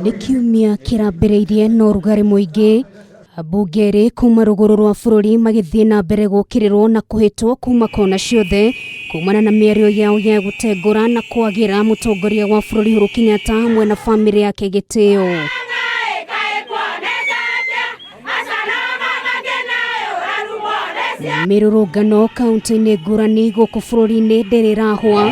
Nĩ kiumia kĩrambĩrĩirie na ũrugarĩ mũingĩ, ambunge erĩ kuma rũgũrũ rwa bũrũri magĩthiĩ na mbere gũkĩrĩrwo na kũhĩtwo kuma kona ciothe kumana na mĩario yao ya gũtengũra na kwagĩra mũtongoria wa bũrũri Uhuru Kenyatta hamwe na bamĩrĩ yake gĩtĩo. Mĩrũrũngano kaunti-inĩ ngũrani gũkũ bũrũri-inĩ ndĩrĩrahwa.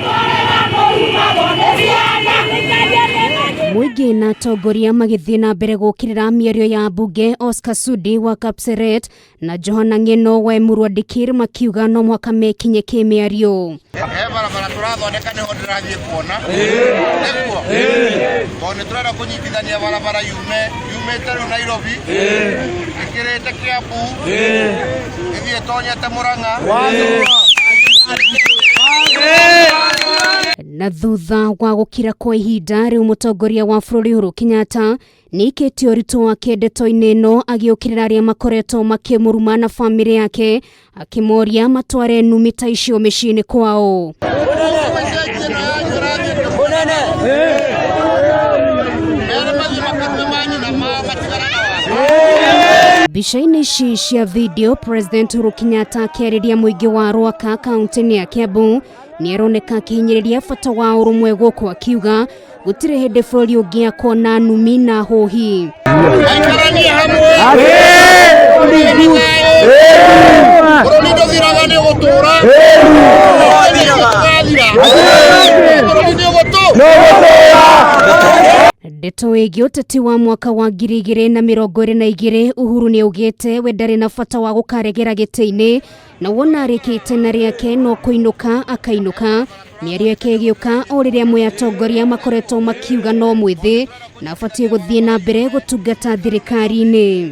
Mũingĩ na atongoria magĩthiĩ na mbere gũkĩrĩra mĩario ya ambunge Oscar Sudi wa Kapseret na Johana Ng'eno wa Emuru wa Dikir makiuga no mwaka mekinye kĩmĩario. Barabara tũrathondeka nĩho ndĩrathiĩ kuona. Nĩguo. Tondũ nĩtũrenda kũnyitithania barabara yumĩte rĩu Nairobi. Ĩkĩrĩte Kiambu. Ĩthiĩ tonyete Murang'a. Na thutha wa gũkira kwa ihinda rĩu mũtongoria wa bũrũri Uhuru Kenyatta nĩikĩtie ũritũ wake ndeto-inĩ ĩno agĩũkĩrĩra arĩa makoretwo makĩmũruma na bamĩrĩ yake akĩmoria matware numi ta icio mĩciĩ-inĩ kwao. Mbica-inĩ ici cia video, President Uhuru Kenyatta akĩarĩria mũingĩ wa Rwaka kaunti-inĩ ya Kiambu nĩaroneka akĩhinyĩrĩria bata wa ũrũmwe gũkũ akiuga gũtirĩ hĩndĩ bũrũri ũngĩakwo na numi na hũhi. Ndeto ĩgiĩ ũteti wa mwaka wa 2022 Uhuru nĩaugĩte we ndarĩ na bata wa gũkaregera gĩtĩ-inĩ na wona arĩkĩte na rĩake no kũinũka akainũka. Mĩario yake ĩgĩũka o rĩrĩa amwe atongoria makoretwo makiuga no mwĩthĩ na abatiĩ gũthiĩ na mbere gũtungata thirikari-inĩ.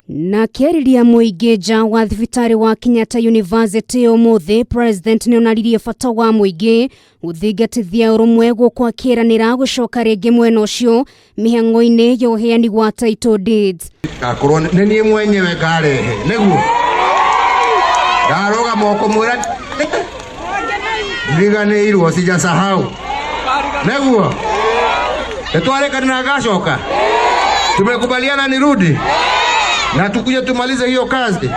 Na kĩarĩria mũingĩ nja wa thibitarĩ wa Kenyatta University ũmũthĩ, President nĩonanirie bata wa mũingĩ gũthingatithia ũrũmwe gũkũ akĩranĩra gũcoka rĩngĩ mwena ũcio mĩhang'o-inĩ ya ũheani wa title deeds. Ngakorwo nĩ niĩ mwenyewe ngarehe nĩguo ndaroga moko mwĩra ndiganĩirwo sijasahau nĩguo nĩtwarekanĩra ngacoka tumekubaliana nirudi na tukuje tumalize hiyo kazi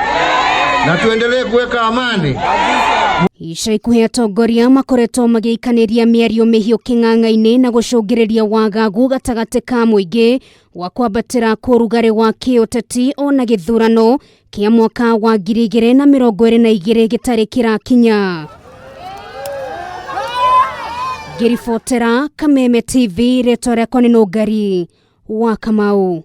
na tuendelee kuweka amani. Ica ikuhĩ atongoria makoretwo magĩikanĩria mĩario mĩhiũ kĩng'ang'a-inĩ na gũcũngĩrĩria wagagu gatagatĩ ka mũingĩ wa kwambatĩra kũrugarĩ wa kĩũteti ona gĩthurano kĩa mwaka wa 2022 gĩtarĩ kĩrakinya. Ngĩribotera Kameme TV, rĩtwa rĩakwa nĩ Nũngari wa Kamau.